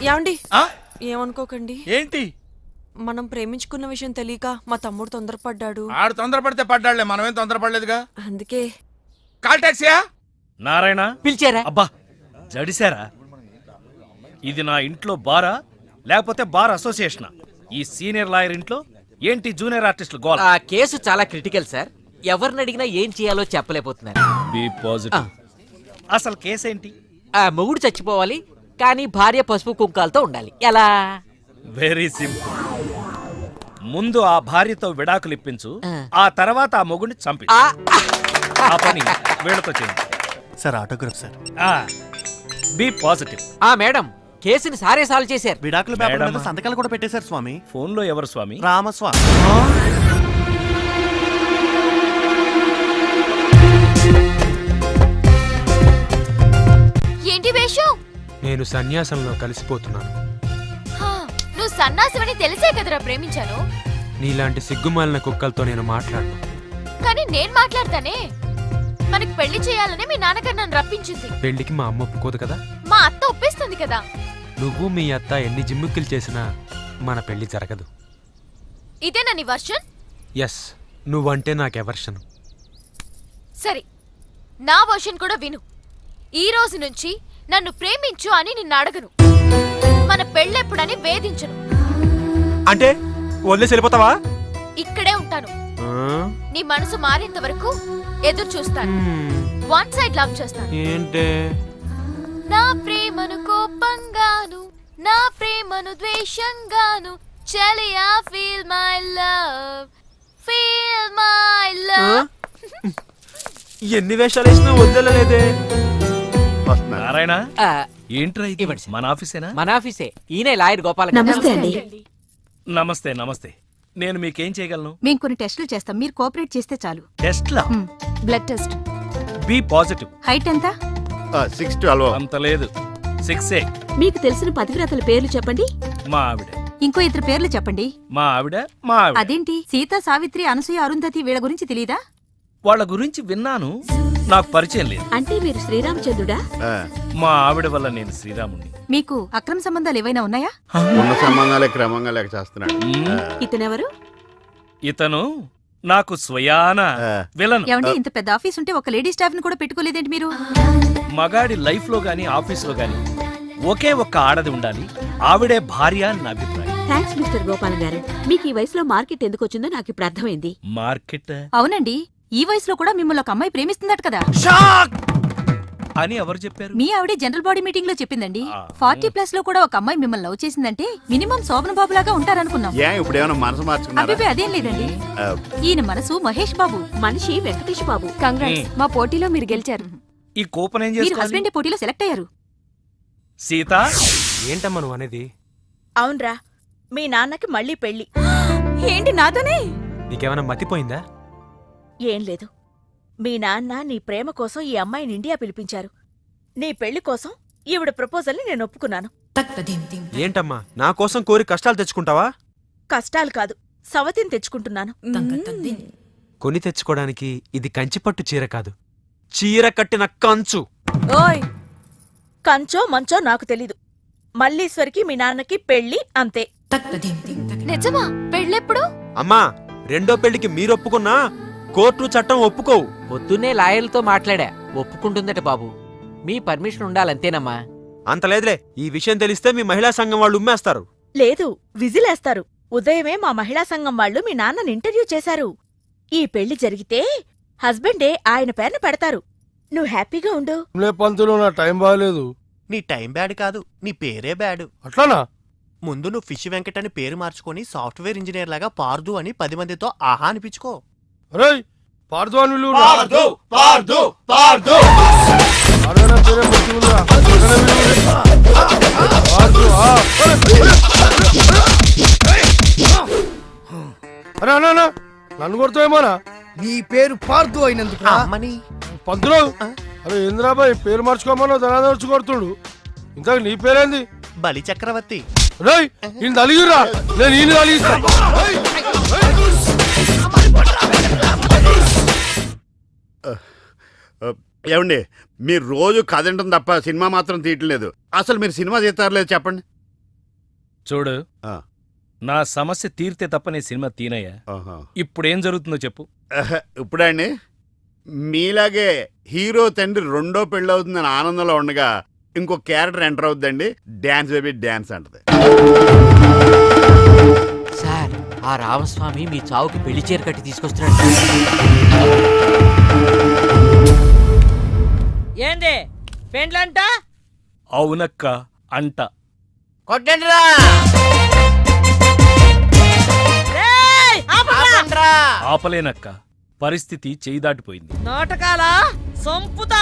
ఏమండి ఏమనుకోకండి. ఏంటి? మనం ప్రేమించుకున్న విషయం తెలియక మా తమ్ముడు తొందరపడ్డాడు. ఆడు తొందరపడితే పడ్డాడులే, మనమేం తొందరపడలేదుగా. అందుకే కాల్ టాక్సీయా? నారాయణ పిలిచారా? అబ్బా జడిసారా? ఇది నా ఇంట్లో బారా లేకపోతే బార్ అసోసియేషనా? ఈ సీనియర్ లాయర్ ఇంట్లో ఏంటి జూనియర్ ఆర్టిస్టులు గోల? ఆ కేసు చాలా క్రిటికల్ సార్. ఎవరిని అడిగినా ఏం చేయాలో చెప్పలేకపోతున్నారు. B positive. అసలు కేసేంటి? ఆ మొగుడు చచ్చిపోవాలి, కానీ భార్య పసుపు కుంకాలతో ఉండాలి. ఎలా? Very simple. ముందు ఆ భార్యతో విడాకులు ఇప్పించు, ఆ తర్వాత ఆ మొగుడిని చంపి. ఆ పని వీళ్ళతో చేయండి sir. Autograph sir. Be positive. Madam, కేసుని సారే సాల్వ్ చేశారు. విడాకుల పేపర్ మీద సంతకాలు కూడా పెట్టేశారు స్వామి. ఫోన్ లో ఎవరు స్వామి? రామస్వామి. ఏంటి వేషం? నేను సన్యాసంలో కలిసిపోతున్నాను. నువ్వు సన్నాసివని తెలిసే కదరా ప్రేమించాను. నీలాంటి సిగ్గుమాలిన కుక్కలతో నేను మాట్లాడను. కానీ నేను మాట్లాడతానే. మనకి పెళ్లి చేయాలని మీ నాన్నగారు నన్ను రప్పించింది. పెళ్లికి మా అమ్మ ఒప్పుకోదు కదా. మా అత్త ఒప్పిస్తుంది కదా. నువ్వు మీ అత్త ఎన్ని జిమ్ముక్కులు చేసినా మన పెళ్లి జరగదు. ఇదేనా నీ వర్షన్? ఎస్, నువ్వంటే నాకు ఎవర్షన్. సరే, నా వర్షన్ కూడా విను. ఈ రోజు నుంచి నన్ను ప్రేమించు అని నిన్ను అడగను. మన పెళ్ళెప్పుడని వేధించను. అంటే వదిలేసి వెళ్ళిపోతావా? ఇక్కడే ఉంటాను. నీ మనసు మారేంత వరకు ఎదురు చూస్తాను. వన్ సైడ్ లవ్ చేస్తాను. ఏంటే? నా ప్రేమను కోపంగాను, నా ప్రేమను ద్వేషంగాను, చెలియా feel my love, feel my love. ఎన్ని వేషాలు వేసినా వదిలేలేదే. నారాయణ, ఆ, ఏంట్రా ఇది? ఇవ్వండి సార్. మన ఆఫీసేనా? మన ఆఫీసే. ఈయనే లాయర్ గోపాల. నమస్తే అండి. నమస్తే నమస్తే. నేను మీకేం చేయగలను? మేము కొన్ని టెస్టులు చేస్తాం, మీరు కోఆపరేట్ చేస్తే చాలు. టెస్ట్లా? Blood test. B positive. Height ఎంత? 6'12". అంత లేదు, 6'8". మీకు తెలిసిన పతివ్రతల పేర్లు చెప్పండి. మా ఆవిడ. ఇంకో ఇద్దరు పేర్లు చెప్పండి. మా ఆవిడ మా ఆవిడ. అదేంటి, సీత, సావిత్రి, అనసూయ, అరుంధతి వీళ్ళ గురించి తెలీదా? వాళ్ళ గురించి విన్నాను, నాకు పరిచయం లేదు. అంటే మీరు శ్రీరామచంద్రుడా? మా ఆవిడ వల్ల నేను శ్రీరాముణ్ణి. మీకు అక్రమ సంబంధాలు ఏవైనా ఉన్నాయా? ఉన్న సంబంధాలే క్రమంగా లేక చేస్తున్నాడు. ఇతనెవరు? ఇతను నాకు స్వయాన విలను. ఏమండి, ఇంత పెద్ద ఆఫీస్ ఉంటే ఒక లేడీ స్టాఫ్ ని కూడా పెట్టుకోలేదేంటి మీరు? మగాడి లైఫ్ లో గాని ఆఫీస్ లో గాని ఒకే ఒక్క ఆడది ఉండాలి, ఆవిడే భార్య అని నా అభిప్రాయం. థ్యాంక్స్ మిస్టర్ గోపాల్ గారు. మీకు ఈ వయసులో మార్కెట్ ఎందుకు వచ్చిందో నాకు ఇప్పుడు అర్థమైంది. మార్కెట్? అవునండి, ఈ వయసులో కూడా మిమ్మల్ని ఒక అమ్మాయి ప్రేమిస్తుందట కదా. అని ఎవరు చెప్పారు? మీ ఆవిడే జనరల్ బాడీ మీటింగ్ లో చెప్పిందండి. 40+ లో కూడా ఒక అమ్మాయి మిమ్మల్ని లవ్ చేసిందంటే మినిమం శోభన బాబు లాగా ఉంటారనుకున్నాం. ఇప్పుడు ఏమైనా మనసు మార్చుకున్నారా? అభిపే అదేం లేదండి. ఈయన మనసు మహేష్ బాబు, మనిషి వెంకటేష్ బాబు. కంగ్రాట్స్, మా పోటీలో మీరు గెలిచారు. ఈ కూపన్ ఏం మీరు చేసుకోవాలి? హస్బెండ్ పోటీలో సెలెక్ట్ అయ్యారు. సీత, ఏంటమ్మా నువ్వు అనేది? అవునరా, మీ నాన్నకి మళ్ళీ పెళ్లి. ఏంటి నాతోనే? నీకేమైనా మతిపోయిందా? ఏం లేదు, మీ నాన్న నీ ప్రేమ కోసం ఈ అమ్మాయిని ఇండియా పిలిపించారు. నీ పెళ్లి కోసం ఈవిడ ప్రపోజల్ని నేను ఒప్పుకున్నాను. ఏంటమ్మా నా కోసం కోరి కష్టాలు తెచ్చుకుంటావా? కష్టాలు కాదు, సవతిని తెచ్చుకుంటున్నాను. కొని తెచ్చుకోవడానికి ఇది కంచిపట్టు చీర కాదు, చీర కట్టిన కంచు. ఓయ్, కంచో మంచో నాకు తెలీదు. మల్లీశ్వరికి మీ నాన్నకి పెళ్లి, అంతే. నిజమా? పెళ్ళెప్పుడు? అమ్మా, రెండో పెళ్లికి మీరు ఒప్పుకున్నా కోర్టు చట్టం ఒప్పుకోవు. పొద్దున్నే లాయర్లతో మాట్లాడా, ఒప్పుకుంటుందట బాబు. మీ పర్మిషన్ ఉండాలంతేనమ్మా. అంత లేదులే, ఈ విషయం తెలిస్తే మీ మహిళా సంఘం వాళ్ళు ఉమ్మేస్తారు. లేదు, విజిలేస్తారు. ఉదయమే మా మహిళా సంఘం వాళ్ళు మీ నాన్నని ఇంటర్వ్యూ చేశారు. ఈ పెళ్లి జరిగితే హస్బెండే ఆయన పేరున పెడతారు. నువ్వు హ్యాపీగా ఉండు. పంతులు, నా టైం బాగాలేదు. నీ టైం బ్యాడ్ కాదు, నీ పేరే బ్యాడ్. అట్లానా? ముందు నువ్వు ఫిష్ వెంకట్ అని పేరు మార్చుకొని సాఫ్ట్వేర్ ఇంజనీర్ లాగా పార్దు అని 10 మందితో ఆహా అనిపించుకో. పార్దు అని పార్దు పార్దు. అరే అన్నా, నన్ను కొడతావేమోనా? నీ పేరు పార్దు అయినందుకు పంతులు. అరే ఇంద్రాబాయ్, పేరు మార్చుకోమన్నా ధనాదర్చి కొడుతుడు. ఇంతకు నీ పేరేంది? బలి చక్రవర్తి. రేయ్, ఈయన తలిగిరా, నేను ఈయన తలిగిస్తా. ఏమండి మీరు రోజు కథ వింటాం తప్ప సినిమా మాత్రం తీయట్లేదు. అసలు మీరు సినిమా తీస్తారు లేదు చెప్పండి. చూడు ఆ. నా సమస్య తీరితే తప్ప నేను సినిమా తీనయ్యా. ఆహా. ఇప్పుడేం జరుగుతుందో చెప్పు. ఇప్పుడండి మీలాగే హీరో తండ్రి రెండో పెళ్ళవుతుందని ఆనందంలో ఉండగా ఇంకో క్యారెక్టర్ ఎంటర్ అవుతుందండి. డ్యాన్స్ బేబీ డ్యాన్స్ అంటది. సార్ ఆ రామస్వామి మీ చావుకి పెళ్లి చీర కట్టి తీసుకొస్తున్నాడు. ఏంది పెండ్లంట అవునక్క అంట. కొట్టండి రా ఆపలేనక్క, పరిస్థితి చేయి దాటిపోయింది. నాటకాలా సంపుతా.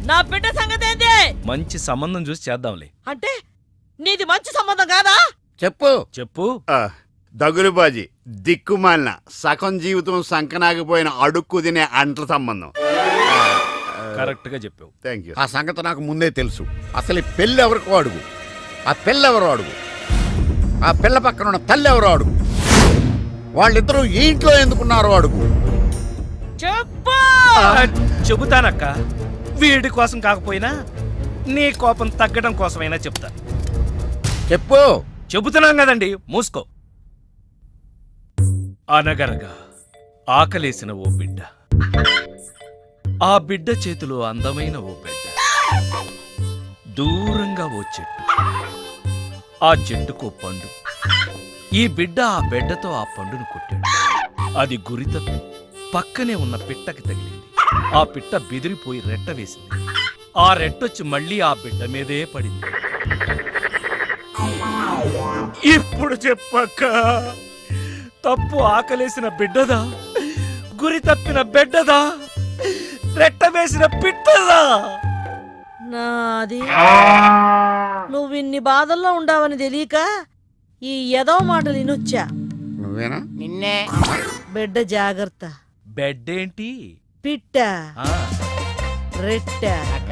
నా బిడ్డ సంగతి ఏంది? మంచి సంబంధం చూసి చేద్దాంలే. అంటే నీది మంచి సంబంధం కాదా? చెప్పు. చెప్పు. దగులుబాజీ దిక్కుమాలిన సగం జీవితం సంకనాగిపోయిన అడుక్కు తినే అంట్ల సంబంధం. కరెక్ట్ గా చెప్పావు. Thank you. ఆ సంగతి నాకు ముందే తెలుసు. అసలు ఈ పెళ్ళి ఎవరికో అడుగు, ఆ పిల్లెవరో అడుగు, ఆ పిల్ల పక్కన ఉన్న తల్లి ఎవరో అడుగు, వాళ్ళిద్దరూ ఈ ఇంట్లో ఎందుకున్నారో అడుగు. చెప్పు. చెబుతానక్క. వీడి కోసం కాకపోయినా నీ కోపం తగ్గడం కోసమైనా చెప్తా. చెప్పు. చెబుతున్నాం కదండి, మూసుకో. అనగనగా ఆకలేసిన ఓ బిడ్డ, ఆ బిడ్డ చేతిలో అందమైన ఓ బిడ్డ, దూరంగా ఓ చెట్టు, ఆ చెట్టుకు పండు. ఈ బిడ్డ ఆ బిడ్డతో ఆ పండును కొట్టాడు. అది గురి తప్పి పక్కనే ఉన్న పిట్టకి తగిలింది. ఆ పిట్ట బెదిరిపోయి రెట్ట వేసింది. ఆ రెట్టొచ్చి మళ్ళీ ఆ బిడ్డ మీదే పడింది. ఇప్పుడు చెప్పక్క, తప్పు ఆకలేసిన బిడ్డదా, గురి తప్పిన బిడ్డదా, రెట్ట వేసిన పిట్టదా? నాది. నువ్విన్ని బాధల్లో ఉండావని తెలియక ఈ ఎదో మాటలు వినొచ్చా. నువ్వేనా? నిన్నే. బిడ్డ జాగ్రత్త. బెడ్ ఏంటి? పిట్ట, ఆ, రెట్ట, అక్క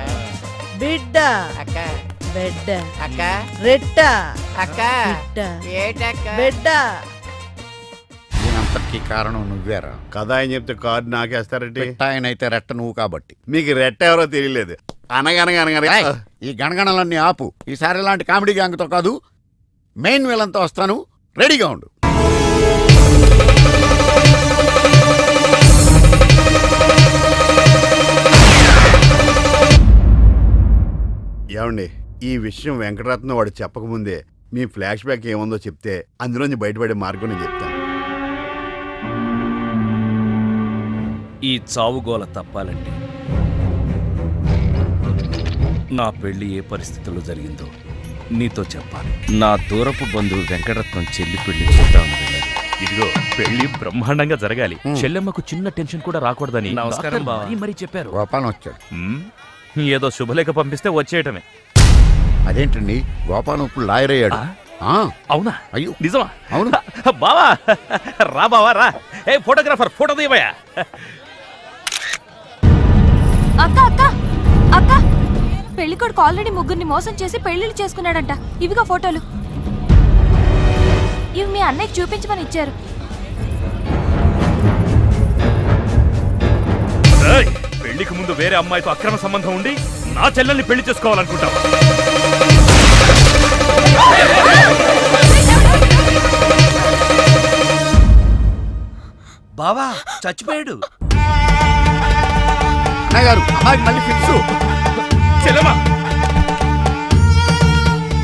బిడ్డ, అక్క బెడ్డ, అక్క రెట్ట, అక్క పిట్ట, ఏటక్క బిడ్డ. దీనంతటికీ కారణం నువ్వేరా. కథ ఆయన చెప్తే కార్డు నాకేస్తారంటే ఆయనైతే రెట్ట నువ్వు కాబట్టి. మీకు రెట్ట ఎవరో తెలియలేదు. అనగనగా ఏయ్, ఈ గణగణలన్నీ ఆపు. ఈసారి ఇలాంటి కామెడీ గ్యాంగ్తో కాదు, మెయిన్ వీళ్ళంతా వస్తాను. రెడీగా ఉండు. ఏమండి ఈ విషయం వెంకటరత్నం వాడు చెప్పకముందే మీ ఫ్లాష్ బ్యాక్ ఏముందో చెప్తే అందులోంచి బయటపడే మార్గం నేను చెప్తాను. ఈ చావుగోల తప్పాలంటే నా పెళ్లి ఏ పరిస్థితుల్లో జరిగిందో నీతో చెప్పాలి. నా దూరపు బంధువు వెంకటరత్నం చెల్లి పెళ్లి చూద్దాం. ఇదిగో పెళ్లి బ్రహ్మాండంగా జరగాలి. చెల్లెమ్మకు చిన్న టెన్షన్ కూడా రాకూడదని నమస్కారం బావ. మరీ చెప్పారు. గోపాలం వచ్చాడు. ఏదో శుభలేఖ పంపిస్తే వచ్చేయటమే. అదేంటండి, గోపాలం ఇప్పుడు లాయర్ అయ్యాడు. ఆ, అవునా? అయ్యో నిజమా? అవును. బావా రా, బావా రా. ఏ ఫోటోగ్రాఫర్, ఫోటో తీయబోయా. అక్క అక్క అక్క, పెళ్లికొడుకు ఆల్రెడీ ముగ్గురిని మోసం చేసి పెళ్లిళ్ళు చేసుకున్నాడంట. ఇవిగా ఫోటోలు. ఇవి మీ అన్నయ్యకి చూపించమని ఇచ్చారు. పెళ్లికి ముందు వేరే అమ్మాయితో అక్రమ సంబంధం ఉండి నా చెల్లెల్ని పెళ్లి చేసుకోవాలనుకుంటాం. బావా చచ్చిపోయాడు. గారు అమ్మాయికి మళ్ళీ ఫిక్స్. చెల్లెమ్మా,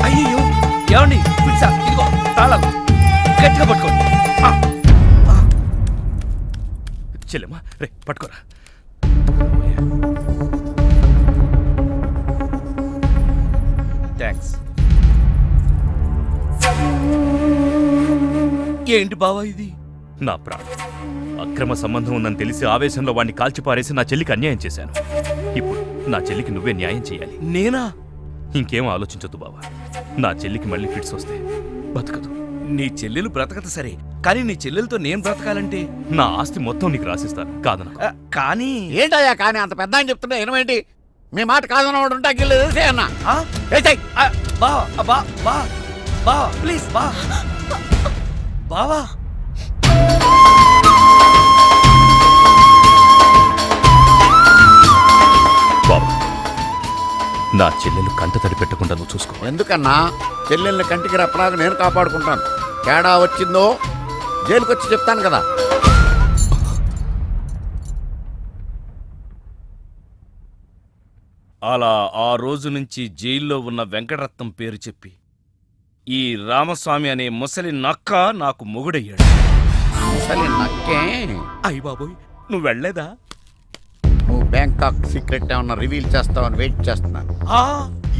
అయ్యో ఏమండి, పిలిచా, ఇదిగో తాళాలు గట్టిగా పట్టుకోండి. చెల్లెమ్మా రే పట్టుకోరా. థ్యాంక్స్. ఏంటి బావా ఇది? నా ప్రాణం. అక్రమ సంబంధం ఉందని తెలిసి ఆవేశంలో వాడిని కాల్చిపారేసి నా చెల్లికి అన్యాయం చేశాను. ఇప్పుడు నా చెల్లికి నువ్వే న్యాయం చేయాలి. నేనా? ఇంకేం ఆలోచించొద్దు బావా. నా చెల్లికి మళ్ళీ ఫిట్స్ వస్తే బతకదు. నీ చెల్లెలు బ్రతకదు సరే, కానీ నీ చెల్లెలతో నేను బ్రతకాలంటే నా ఆస్తి మొత్తం నీకు రాసిస్తాను. కాదన కానీ ఏంటయ్యా కానీ అంత పెద్ద అని చెప్తుంటే ఏమేంటి? మీ మాట కాదన్నవాడు ఉంటా అన్న. బావా ప్లీజ్ బావా. నా చెల్లెలు కంట తడి పెట్టకుండా నువ్వు చూసుకో. ఎందుకన్నా చెల్లెల్ని కంటికి రెప్పలాగా నేను కాపాడుకుంటాను. తేడా వచ్చిందో జైలుకి వచ్చి చెప్తాను కదా. అలా ఆ రోజు నుంచి జైల్లో ఉన్న వెంకటరత్నం పేరు చెప్పి ఈ రామస్వామి అనే ముసలి నక్క నాకు మొగుడయ్యాడు. అసలు నక్కే అయ్య బాబోయ్, నువ్వు వెళ్ళలేదా? నువ్వు బ్యాంకాక్ సీక్రెట్ ఏమన్నా రివీల్ చేస్తావని వెయిట్ చేస్తున్నాను.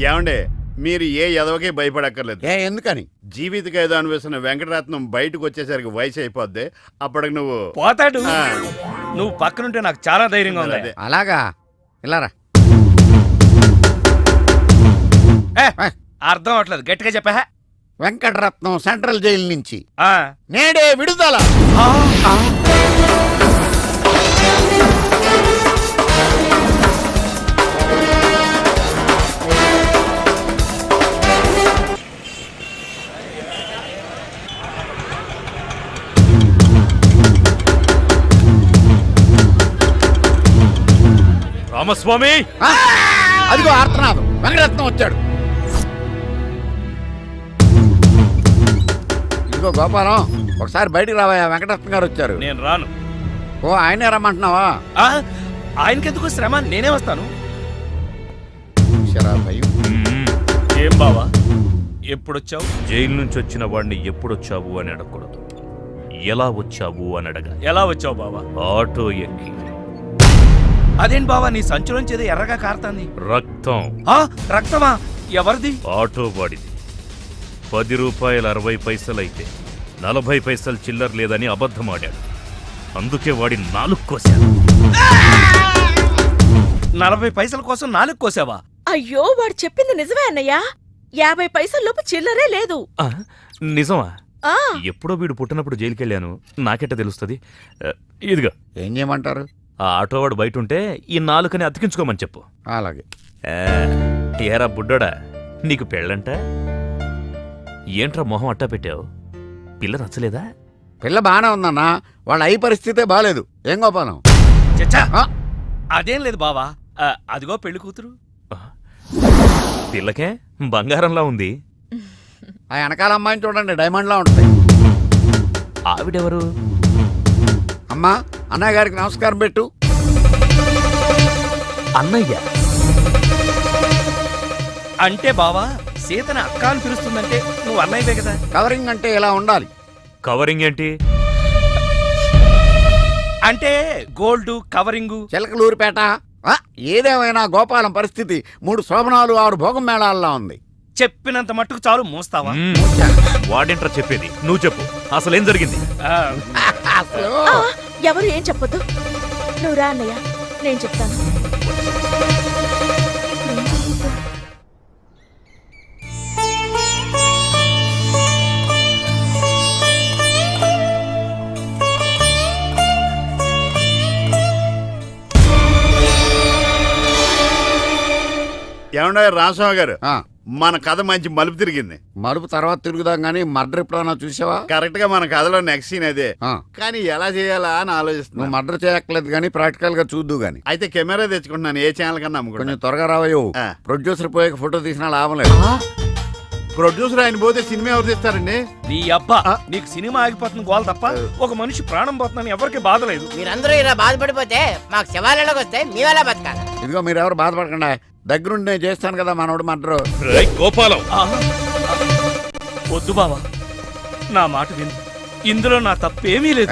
ఏమండే, మీరు ఏ ఎదవకే భయపడక్కర్లేదు. ఎందుకని? జీవిత ఖైదు అనిపిస్తున్న వెంకటరత్నం బయటకు వచ్చేసరికి వయసు అయిపోద్ది. అప్పటికి నువ్వు పోతాడు. నువ్వు పక్కనుంటే నాకు చాలా ధైర్యంగా ఉంది. అలాగా, ఇలారా. అర్థం అవట్లేదు, గట్టిగా చెప్పా. వెంకటరత్నం సెంట్రల్ జైలు నుంచి నేడే విడుదల. రామస్వామి, అదిగో ఆర్తనాదం, వెంకటరత్నం వచ్చాడు. ఇదిగో గోపాలం, ఒకసారి బయటికి రావయ్యా, వెంకటరత్నం గారు వచ్చారు. నేను రాను. ఓ, ఆయనే రమ్మంటున్నావా? ఆయనకెందుకు శ్రమ, నేనే వస్తాను. భయం. ఏం బావా, ఎప్పుడొచ్చావు? జైలు నుంచి వచ్చిన వాడిని ఎప్పుడొచ్చావు అని అడగకూడదు, ఎలా వచ్చావు అని అడగాలి. ఎలా వచ్చావు బావా? ఆటో ఎక్కి. అదేంటి బావా, నీ సంచులోంచి ఏదో ఎర్రగా కారుతాంది. రక్తం. రక్తమా? ఎవరిది? ఆటో వాడిది. 10 రూపాయలు 60 పైసలైతే 40 పైసలు చిల్లర లేదని అబద్ధమాడాడు. అందుకే వాడి 4 కోశాను. 40 పైసల కోసం 4 కోసావా? అయ్యో, వాడు చెప్పింది నిజమే అన్నయ్యా. 50 పైసల్లోపు చిల్లరే లేదు. నిజమా? ఆ ఎప్పుడో వీడు పుట్టినప్పుడు జైలుకెళ్ళాను, నాకెట్ట తెలుస్తుంది? ఇదిగా. ఏం చేయమంటారు? ఆ ఆటోవాడు బయట ఉంటే ఈ 4 అతికించుకోమని చెప్పు. అలాగే. ఏరా బుడ్డోడా, నీకు పెళ్ళంట? ఏంట్రా మొహం అట్టా పెట్టావు? పిల్ల నచ్చలేదా? పిల్ల బానే ఉందన్నా, వాళ్ళ అయ్యి పరిస్థితే బాలేదు. ఏం గోపాలం? చచ్చా, అదేం లేదు బావా. అదిగో పెళ్లి కూతురు. పిల్లకే బంగారంలా ఉంది. ఆ వెనకాల అమ్మాయిని చూడండి, డైమండ్లా ఉంటుంది. ఆవిడెవరు? అమ్మా, అన్నయ్య గారికి నమస్కారం పెట్టు. అన్నయ్య అంటే బావా, సీతని అక్క అని పిలుస్తుందంటే నువ్వు అన్నయ్యవే కదా. కవరింగ్ అంటే ఇలా ఉండాలి. కవరింగ్ ఏంటి? అంటే గోల్డ్ కవరింగు. చిలకలూరిపేట. ఏదేమైనా గోపాలం పరిస్థితి 3 శోభనాలు 6 భోగం మేళాల్లో ఉంది. చెప్పినంత మట్టుకు చాలు, మోస్తావా? వాడేంట్రా చెప్పేది, నువ్వు చెప్పు, అసలేం జరిగింది? ఎవరు ఏం చెప్పొద్దు, నువ్వు రా అన్నయ్య, నేను చెప్తాను. ఏమన్నా రామస్వామి గారు, మన కథ మంచి మలుపు తిరిగింది. మలుపు తర్వాత తిరుగుదాం గానీ మర్డర్ ఎప్పుడన్నా చూసావా? కరెక్ట్ గా మన కథలో నెక్స్ట్ సీన్ అదే. కానీ ఎలా చేయాలా అని ఆలోచిస్తున్నా. మర్డర్ చేయక్కర్లేదు గానీ ప్రాక్టికల్ గా చూద్దు గానీ. అయితే కెమెరా తెచ్చుకుంటున్నాను, ఏ ఛానల్ కన్నా కొంచెం త్వరగా రావయ్యో. ప్రొడ్యూసర్ పోయాక ఫోటో తీసినా లాభం లేదు. ప్రొడ్యూసర్ ఆయన పోతే సినిమా ఎవరు తీస్తారండి? నీ అబ్బా, నీకు సినిమా ఆగిపోతుంది గోల తప్ప ఒక మనిషి ప్రాణం పోతుందని ఎవరికి బాధ లేదు. మీరందరూ ఇలా బాధపడిపోతే మాకు శవాలలోకి వస్తే మీవెలా బతకాలి? ఇదిగో మీరెవరు బాధపడకుండా, దగ్గరుండి నేను చేస్తాను కదా మనోడు మర్డర్. గోపాలం, వద్దు బావా, నా మాట విను, ఇందులో నా తప్పేమీ లేదు.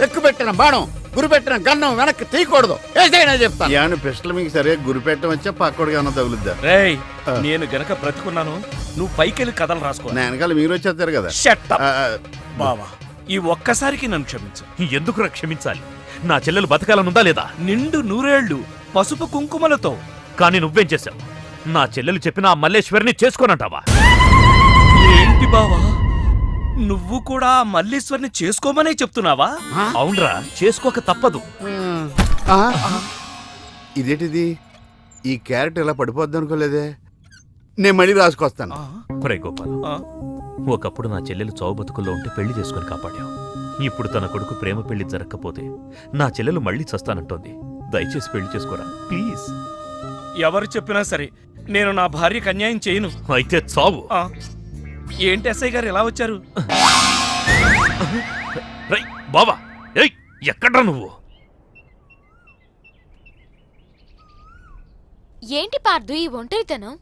ఎక్కువ పెట్టిన బాణం, గురి పెట్టిన గన్నం వెనక్కి తీయకూడదు. ఏదైనా చెప్తాను. యాను పిస్టల్ మీకు సరే గురి పెట్టడం వచ్చా పక్కడికి అన్న తగులుద్దా? రేయ్, నేను గనక బ్రతుకున్నాను, నువ్వు పైకెళ్ళి కథలు రాసుకో. నా వెనకాల మీరు వచ్చేస్తారు కదా. Shut up. బావా, ఈ ఒక్కసారికి నన్ను క్షమించు. ఎందుకు క్షమించాలి? నా చెల్లెలు బతకాలనుందా లేదా? నిండు 100 ఏళ్ళు పసుపు కుంకుమలతో. కానీ నువ్వేం చేశావు? నా చెల్లెలు చెప్పిన ఆ మల్లేశ్వరిని చేసుకోనంటావా? ఏంటి బావా, నువ్వు కూడా మల్లీశ్వరిని చేసుకోమనే చెప్తున్నావా? అవునరా, చేసుకోక తప్పదు. ఇదేంటిది, ఈ క్యారెక్టర్ ఇలా పడిపోద్ది అనుకోలేదే. నేను మళ్ళీ రాసుకొస్తాను. ఒరేయ్ గోపాల్, ఒకప్పుడు నా చెల్లెలు చావు బతుకుల్లో ఉంటే పెళ్లి చేసుకుని కాపాడావు. ఇప్పుడు తన కొడుకు ప్రేమ పెళ్లి జరగకపోతే నా చెల్లెలు మళ్ళీ చస్తానంటోంది. దయచేసి పెళ్లి చేసుకోరా ప్లీజ్. ఎవరు చెప్పినా సరే నేను నా భార్యకు అన్యాయం చేయను. అయితే చావు. ఆ, ఏంటి ఎస్ఐ గారు ఎలా వచ్చారు? రై బావా, ఏయ్ ఎక్కడ్రా నువ్వు? ఏంటి పార్దు ఈ ఒంటరితనం?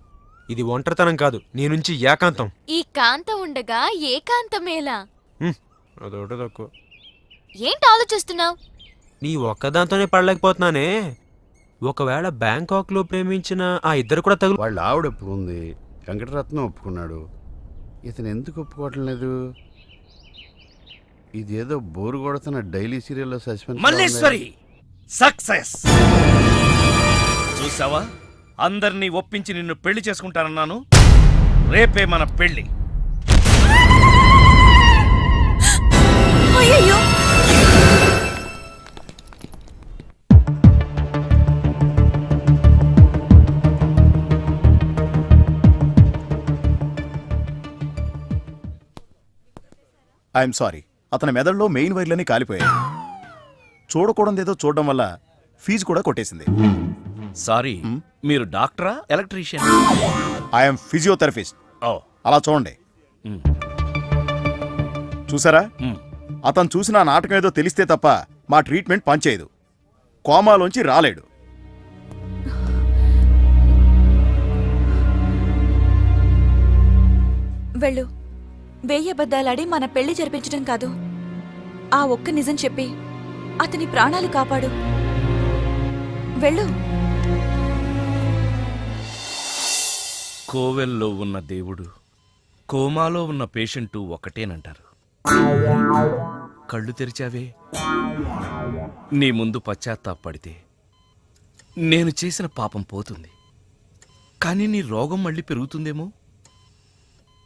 ఇది ఒంటరితనం కాదు, నీ నుంచి ఏకాంతం. ఈ కాంతం ఉండగా ఏకాంతమేలా? అదొకటి తక్కువ. ఏంటి ఆలోచిస్తున్నావు? నీ ఒక్కదాంతోనే పడలేకపోతున్నానే. ఒకవేళ బ్యాంకాక్లో ప్రేమించిన ఆ ఇద్దరు కూడా తగులు. వాళ్ళ ఆవిడ ఒప్పుకుంది, వెంకటరత్నం ఒప్పుకున్నాడు. ఇతను ఎందుకు ఒప్పుకోవటం లేదు? ఇదేదో బోరు కొడుతున్న డైలీ సీరియల్లో సస్పెన్స్. మల్లేశ్వరి సక్సెస్. చూసావా, అందరినీ ఒప్పించి నిన్ను పెళ్లి చేసుకుంటానన్నాను. రేపే మన పెళ్లి. అయ్యయ్యో! ఐఎమ్ సారీ, అతని మెదడులో మెయిన్ వైర్లన్నీ కాలిపోయాయి. చూడకూడదేదో చూడడం వల్ల ఫీజు కూడా కొట్టేసింది. సారీ, మీరు డాక్టరా ఎలక్ట్రీషియన్? I'm physiotherapist. ఓ, అలా చూడండి. మ్. చూసారా, మ్. అతను చూసిన ఆ నాటకం ఏదో తెలిస్తే తప్ప మా ట్రీట్మెంట్ పనిచేయదు. కోమాలోంచి రాలేడు. వెళ్ళు. 1000 అబద్ధాలాడి మన పెళ్లి జరిపించడం కాదు, ఆ ఒక్క నిజం చెప్పి అతని ప్రాణాలు కాపాడు. వెళ్ళు. కోవెల్లో ఉన్న దేవుడు, కోమాలో ఉన్న పేషెంటు ఒకటేనంటారు. కళ్ళు తెరిచావే, నీ ముందు పశ్చాత్తాపడితే నేను చేసిన పాపం పోతుంది. కానీ నీ రోగం మళ్ళీ పెరుగుతుందేమో.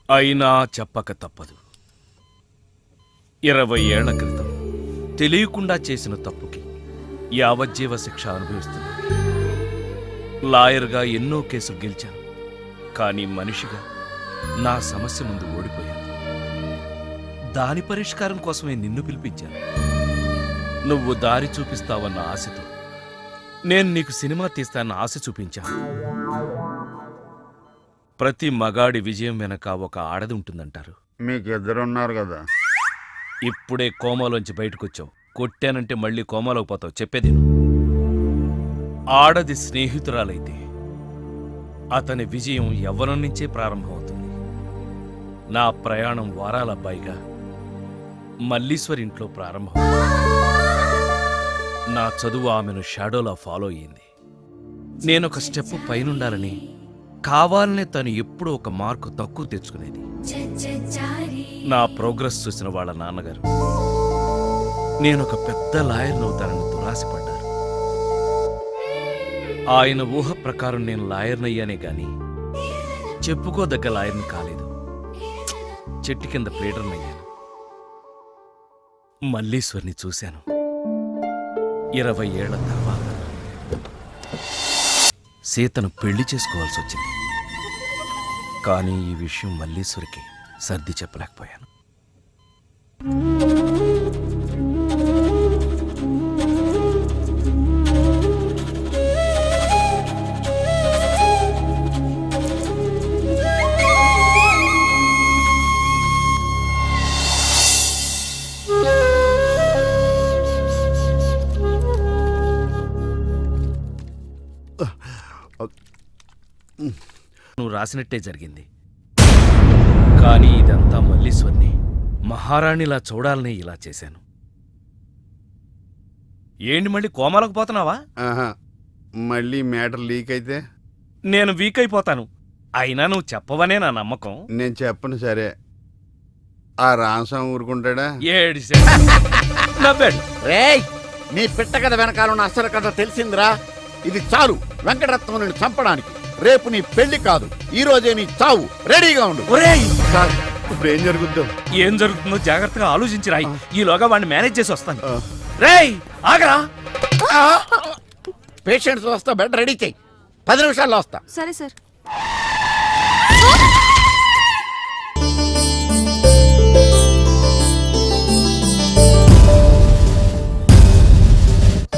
అయినా చెప్పక తప్పదు. 20 ఏళ్ల క్రితం తెలియకుండా చేసిన తప్పుకి యావజ్జీవ శిక్ష అనుభవిస్తున్నాను. లాయర్గా ఎన్నో కేసులు గెలిచాను, కానీ మనిషిగా నా సమస్య ముందు ఓడిపోయాను. దాని పరిష్కారం కోసమే నిన్ను పిలిపించాను. నువ్వు దారి చూపిస్తావన్న ఆశతో నేను నీకు సినిమా తీస్తానన్న ఆశ చూపించాను. ప్రతి మగాడి విజయం వెనక ఒక ఆడది ఉంటుందంటారు. మీకు ఇద్దరున్నారు కదా. ఇప్పుడే కోమాలోంచి బయటకొచ్చావు. కొట్టానంటే మళ్ళీ కోమాలోకి పోతావు. చెప్పేది ఆడది స్నేహితురాలైతే అతని విజయం యవ్వనం నుంచే ప్రారంభమవుతుంది. నా ప్రయాణం వారాల అబ్బాయిగా మల్లీశ్వరి ఇంట్లో ప్రారంభం. నా చదువు ఆమెను షాడోలా ఫాలో అయ్యింది. నేనొక స్టెప్ పైనుండాలని కావాలనే తను ఎప్పుడూ ఒక మార్కు తక్కువ తెచ్చుకునేది. నా ప్రోగ్రెస్ చూసిన వాళ్ళ నాన్నగారు నేనొక పెద్ద లాయర్నవుతానని దురాశపడ్డారు. ఆయన ఊహ ప్రకారం నేను లాయర్నయ్యానే గాని చెప్పుకోదగ్గ లాయర్ని కాలేదు. చెట్టు కింద ప్లేడర్నయ్యాను. మల్లీశ్వరిని చూశాను. 20 ఏళ్ల తర్వాత సీతను పెళ్లి చేసుకోవాల్సి వచ్చింది. కానీ ఈ విషయం మల్లీశ్వరికి సర్ది చెప్పలేకపోయాను. నువ్వు రాసినట్టే జరిగింది. కానీ ఇదంతా మల్లీశ్వరిని మహారాణిలా చూడాలని ఇలా చేశాను. ఏంటి మళ్ళీ కోమాలకు పోతున్నావా? మళ్ళీ మ్యాటర్ లీక్ అయితే నేను వీక్ అయిపోతాను. అయినా నువ్వు చెప్పవనే నా నమ్మకం. నేను చెప్పను. సరే, ఆ రామస్వామి ఊరుకుంటాడా? నవ్వాడు. రేయ్, నీ పిట్ట కథ వెనకాలన్న అసలు కథ తెలిసిందిరా. ఇది చాలు వెంకటరత్నం నిన్ను చంపడానికి. రేపు నీ పెళ్లి కాదు, ఈ రోజే నీ చావు. రెడీగా ఉండు. ఇప్పుడు ఏం జరుగుద్దాం? ఏం జరుగుతుందో జాగ్రత్తగా ఆలోచించి రాయి. ఈలోగా వాడిని మేనేజ్ చేసి వస్తాను. రేయ్ ఆగరా. పేషెంట్స్ వస్తా, బెడ్ రెడీ చెయ్యి. 10 నిమిషాల్లో వస్తా. సరే సార్.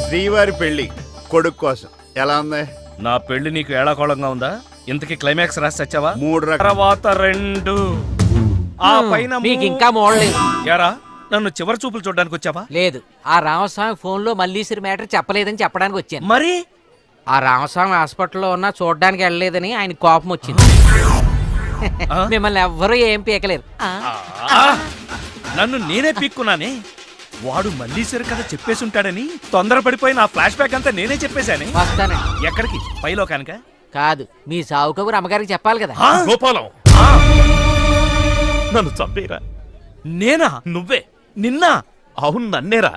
శ్రీవారి పెళ్లి కొడుకు కోసం ఎలా ఉంది? నా పెళ్లి నీకు ఏడాకోళంగా ఉందా? ఇంతకీ క్లైమాక్స్ రాసి వచ్చావా? 3 రకాల తర్వాత 2 ఆ పైన మీకు ఇంకా మోడలేదు. యారా నన్ను చివరి చూపులు చూడడానికి వచ్చావా? లేదు, ఆ రామస్వామి ఫోన్లో మల్లీశ్వరి మ్యాటర్ చెప్పలేదని చెప్పడానికి వచ్చాను. మరి ఆ రామస్వామి హాస్పిటల్లో ఉన్నా చూడడానికి వెళ్ళలేదని ఆయన కోపం వచ్చింది. మిమ్మల్ని ఎవ్వరూ ఏం పీకలేరు. నన్ను నేనే పీక్కున్నానే. వాడు మల్లీశ్వరి కథ చెప్పేసి ఉంటాడని తొందరపడిపోయి నా ఫ్లాష్ బ్యాక్ అంతా నేనే చెప్పేశానే. వస్తానండి. ఎక్కడికి? పైలో కనుక కాదు, మీ సావు కబురు అమ్మగారికి చెప్పాలి కదా. గోపాలం నన్ను చంపేరా. నేనా? నువ్వే. నిన్న అవును, నన్నేరా.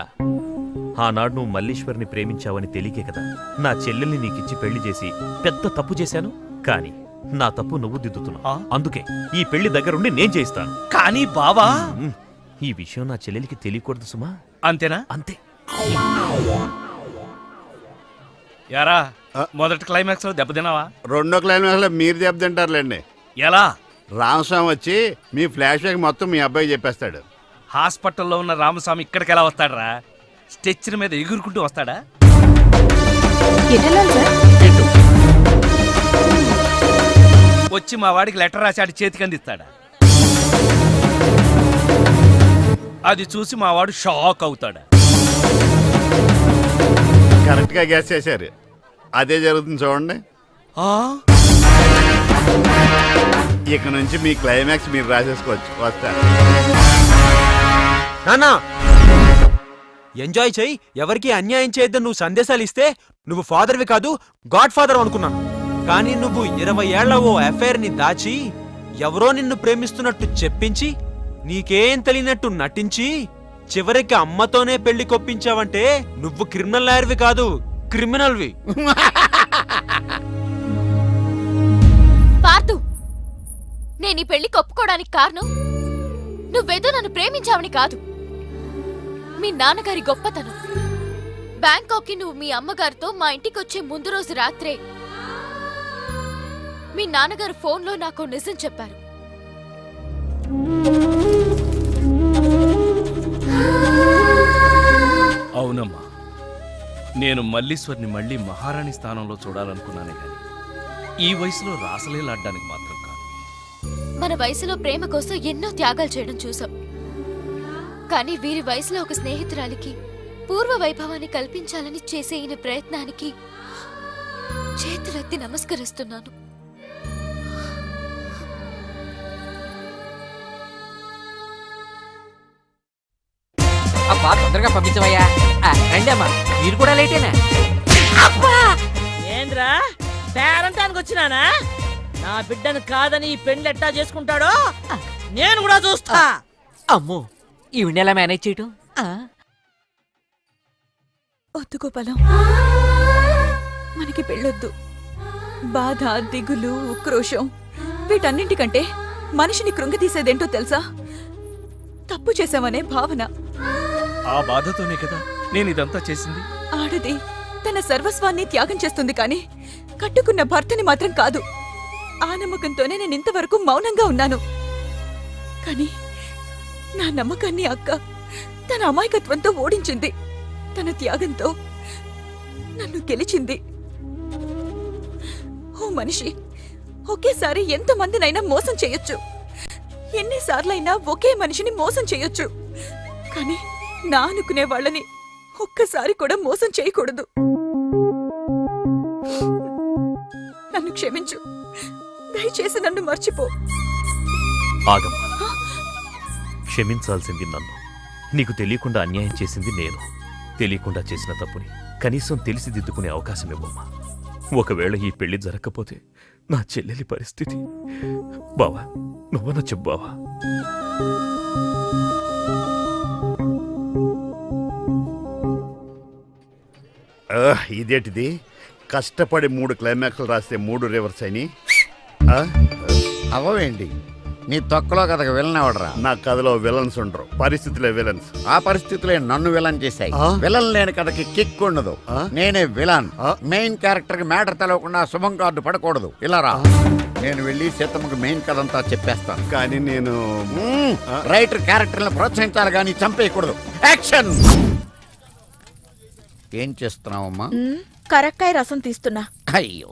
ఆనాడు నువ్వు మల్లీశ్వరిని ప్రేమించావని తెలియకే కదా నా చెల్లెల్ని నీకిచ్చి పెళ్లి చేసి పెద్ద తప్పు చేశాను. కానీ నా తప్పు నువ్వు దిద్దుతున్నావు. అందుకే ఈ పెళ్లి దగ్గరుండి నేను చేయిస్తాను. కానీ బావా, ఈ విషయం నా చెల్లెలికి తెలియకూడదు సుమా. అంతేనా? అంతే. యారా మొదటి క్లైమాక్స్ లో దెబ్బతిన్నావా? 2వ క్లైమాక్స్లో మీరు దెబ్బతింటారులేండి. ఎలా? రామస్వామి వచ్చి మీ ఫ్లాష్ బ్యాక్ మొత్తం మీ అబ్బాయి చెప్పేస్తాడు. హాస్పిటల్లో ఉన్న రామస్వామి ఇక్కడికి ఎలా వస్తాడరా? స్ట్రెచ్చర్ మీద ఎగురుకుంటూ వస్తాడా? వచ్చి మా వాడికి లెటర్ రాసి ఆడి చేతికి అందిస్తాడా? అది చూసి మా వాడు షాక్ అవుతాడా? కరెక్ట్గా గ్యాస్ చేశారు. అదే జరుగుతుంది చూడండి. ఇక నుంచి మీ క్లైమాక్స్ మీరు రాసేసుకోవచ్చు. వస్తారు. నానా ఎంజాయ్ చెయ్యి, ఎవరికి అన్యాయం చేయొద్దని నువ్వు సందేశాలు ఇస్తే నువ్వు ఫాదర్వి కాదు గాడ్ ఫాదర్ అనుకున్నాను. కానీ నువ్వు 20 ఏళ్ల ఓ అఫైర్ ని దాచి ఎవరో నిన్ను ప్రేమిస్తున్నట్టు చెప్పించి నీకేం తెలియనట్టు నటించి చివరికి అమ్మతోనే పెళ్లి కొప్పించావంటే నువ్వు క్రిమినల్ లాయర్వి కాదు, క్రిమినల్వి. పార్థు, నేను ఈ పెళ్లి ఒప్పుకోవడానికి కారణం నువ్వేదో నన్ను ప్రేమించావని కాదు, మీ నాన్నగారి గొప్పతనం. బ్యాంకాక్ కి నువ్వు మీ అమ్మగారితో మా ఇంటికి వచ్చే ముందు రోజు రాత్రే మీ నాన్నగారు ఫోన్లో నాకు నిజం చెప్పారు. అవునమ్మా, నేను మల్లీశ్వరిని మళ్ళీ మహారాణి స్థానంలో చూడాలనుకున్నానే కానీ ఈ వయసులో రాసలేలాడ్డానికి మాత్రం కాదు. మన వయసులో ప్రేమ కోసం ఎన్నో త్యాగాలు చేయడం చూసాం. కానీ వీరి వయసులో ఒక స్నేహితురాలికి పూర్వ వైభవాన్ని కల్పించాలని చేసే ఈయన ప్రయత్నానికి చేతులెత్తి నమస్కరిస్తున్నాను. అబ్బా, తొందరగా పంపించవయ్యా. రండి అమ్మా, మీరు కూడా లేటేనా? ఏంద్రా పేరంటానికి వచ్చినానా? నా బిడ్డను కాదని ఈ పెండ్లు ఎట్టా చేసుకుంటాడో నేను కూడా చూస్తా. అమ్మో, ఈవిడ ఎలా మేనేజ్ చేయటం? వద్దు గోపాలం, మనకి పెళ్ళొద్దు. బాధ, దిగులు, ఉక్రోషం వీటన్నింటికంటే మనిషిని కృంగతీసేదేంటో తెలుసా? తప్పు చేశామనే భావన. ఆ బాధతోనే కదా నేను ఇదంతా చేసింది. ఆడది తన సర్వస్వాన్ని త్యాగం చేస్తుంది కానీ కట్టుకున్న భర్తని మాత్రం కాదు. ఆ నమ్మకంతోనే నేను ఇంతవరకు మౌనంగా ఉన్నాను. కానీ నా నమ్మకాన్ని అక్క తన అమాయకత్వంతో ఓడించింది. తన త్యాగంతో నన్ను గెలిచింది. ఓ మనిషి ఒకేసారి ఎంతమందినైనా మోసం చేయొచ్చు, ఎన్నిసార్లైనా ఒకే మనిషిని మోసం చేయొచ్చు. కానీ నా అనుకునే వాళ్ళని ఒక్కసారి కూడా మోసం చేయకూడదు. నన్ను క్షమించు, దయచేసి నన్ను మర్చిపో. ఆగమ్మా, క్షమించాల్సింది నన్ను. నీకు తెలియకుండా అన్యాయం చేసింది నేను. తెలియకుండా చేసిన తప్పుని కనీసం తెలిసి దిద్దుకునే అవకాశం ఇవ్వమ్మా. ఒకవేళ ఈ పెళ్లి జరగకపోతే నా చెల్లెలి పరిస్థితి. బావా, నువ్వన చెప్పు బావా. ఇదేంటిది? కష్టపడి 3 క్లైమాక్స్లు రాస్తే 3 రివర్స్ అని. అవవేంటి నీ తొక్కలో కథకు విలన్ ఎవడరా? నా కథలో విలన్స్ ఉండరు, పరిస్థితులే విలన్స్. ఆ పరిస్థితులే నన్ను విలన్ చేశాయి. విలన్ లేని కథకి కిక్ ఉండదు. నేనే విలన్. మెయిన్ క్యారెక్టర్ కి మ్యాటర్ తెలవకుండా శుభం కార్డు పడకూడదు. ఇలా రా, నేను వెళ్ళి సీతమ్మకు మెయిన్ కథ అంతా చెప్పేస్తాను. కానీ నేను రైటర్ క్యారెక్టర్ని ప్రోత్సహించాలి కానీ చంపేయకూడదు. యాక్షన్! ఏం చేస్తున్నావమ్మా? కరక్కాయ రసం తీస్తున్నా. అయ్యో,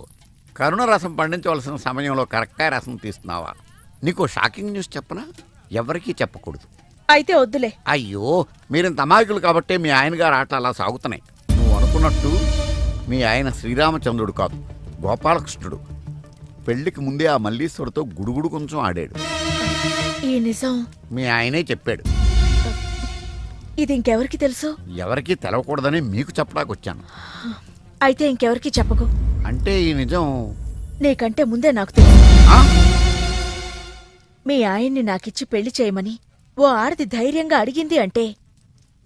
కరుణ రసం పండించవలసిన సమయంలో కరక్కాయ రసం తీస్తున్నావా? నీకు షాకింగ్ న్యూస్ చెప్పనా? ఎవరికీ చెప్పకూడదు. అయితే వద్దులే. అయ్యో, మీరింత అమాయకులు కాబట్టే మీ ఆయన గారు ఆటలు అలా సాగుతున్నాయి. నువ్వు అనుకున్నట్టు మీ ఆయన శ్రీరామచంద్రుడు కాదు, గోపాలకృష్ణుడు. పెళ్లికి ముందే ఆ మల్లీశ్వరుతో గుడుగుడు కొంచెం ఆడాడు. ఈ నిజం మీ ఆయనే చెప్పాడు. ఇది ఇంకెవరికి తెలుసు? ఎవరికీ తెలవకూడదని మీకు చెప్పడానికి వచ్చాను. అయితే ఇంకెవరికి చెప్పకు. అంటే ఈ నిజం నీకంటే ముందే నాకు తెలుసు. ఆ? మీ ఆయన్ని నాకిచ్చి పెళ్లి చేయమని ఓ ఆడది ధైర్యంగా అడిగింది అంటే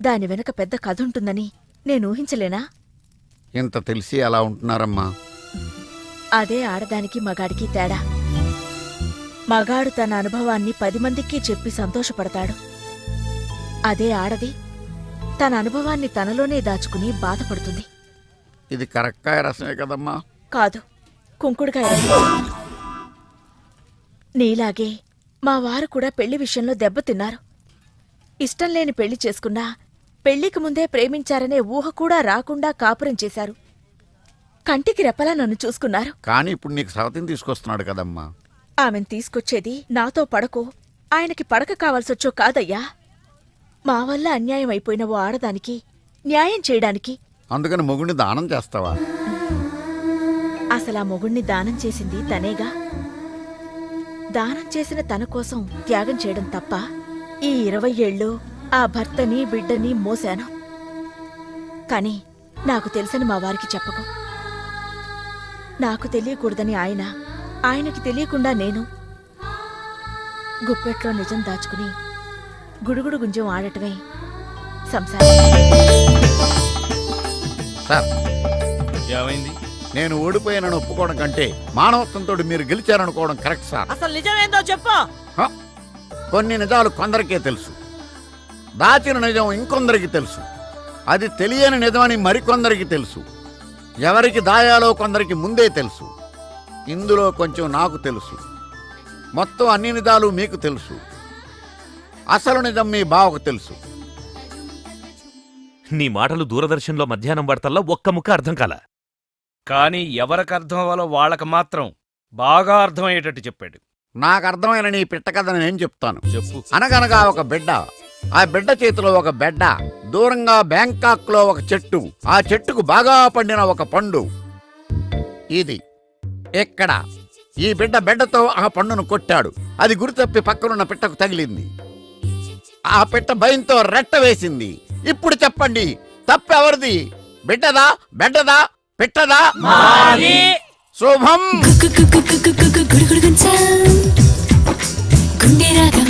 దాని వెనక పెద్ద కథ ఉంటుందని నేను ఊహించలేనా? ఇంత తెలిసి అలా ఉంటున్నారమ్మా. అదే ఆడదానికి మగాడికి తేడా. మగాడు తన అనుభవాన్ని 10 మందికి చెప్పి సంతోషపడతాడు. అదే ఆడది తన అనుభవాన్ని తనలోనే దాచుకుని బాధపడుతుంది. ఇది కరక్కాయ రసమే కదమ్మా? కాదు, కుంకుడుకాయ రసం. నీలాగే మా వారు కూడా పెళ్లి విషయంలో దెబ్బతిన్నారు. ఇష్టం లేని పెళ్లి చేసుకున్నా పెళ్లికి ముందే ప్రేమించారనే ఊహ కూడా రాకుండా కాపురం చేశారు. కంటికి రెప్పలా నన్ను చూసుకున్నారు. కానీ ఇప్పుడు నీకు సవతిని తీసుకొస్తున్నాడు కదమ్మా. ఆమెను తీసుకొచ్చేది నాతో పడకో ఆయనకి పడక కావాల్సొచ్చో కాదయ్యా. మా వల్ల అన్యాయం అయిపోయిన ఓ ఆడదానికి న్యాయం చేయడానికి. అందుకని మొగుడిని దానం చేస్తావా? అసలా మొగుణ్ణి దానం చేసింది తనేగా. దానం చేసిన తన కోసం త్యాగం చేయడం తప్ప ఈ 20 ఏళ్ళు ఆ భర్తని బిడ్డని మోశాను. కాని నాకు తెలుసని మా వారికి చెప్పకు. నాకు తెలియకూడదని ఆయన, ఆయనకి తెలియకుండా నేను గుప్పెట్లో నిజం దాచుకుని గుడుగుడు గుంజం ఆడటమే సంసారం. సార్, ఏమైంది? నేను ఓడిపోయానని ఒప్పుకోవడం కంటే మానవత్వంతో మీరు గెలిచారనుకోవడం కరెక్ట్ సార్. అసలు నిజమేందో చెప్పు. హ? కొన్ని నిజాలు కొందరికే తెలుసు, దాచిన నిజం ఇంకొందరికి తెలుసు. అది తెలియని నిజమని మరికొందరికి తెలుసు. ఎవరికి దాయాలో కొందరికి ముందే తెలుసు. ఇందులో కొంచెం నాకు తెలుసు. మొత్తం అన్ని నిజాలు మీకు తెలుసు. అసలు నిజం మీ బావకు తెలుసు. నీ మాటలు దూరదర్శన్లో మధ్యాహ్నం వార్తల్లో ఒక్క ముక్క అర్థం కాల. కానీ ఎవరికి అర్థం అవ్వాలో వాళ్ళకి మాత్రం బాగా అర్థమయ్యేటట్టు చెప్పాడు. నాకు అర్థమైన నీ పిట్ట కథ నేను చెప్తాను. చెప్పు. అనగనగా ఒక బిడ్డ, ఆ బిడ్డ చేతిలో ఒక బెడ్డ, దూరంగా బ్యాంకాక్ లో ఒక చెట్టు, ఆ చెట్టుకు బాగా పండిన ఒక పండు. ఇది ఎక్కడ ఈ బిడ్డ బెడ్డతో ఆ పండును కొట్టాడు. అది గురితప్పి పక్కనున్న పిట్టకు తగిలింది. ఆ పిట్ట భయంతో రెట్ట వేసింది. ఇప్పుడు చెప్పండి, తప్పెవరిది? బిడ్డదా, బెడ్డదా, పిట్టదా? శుభం. గుండె రాగం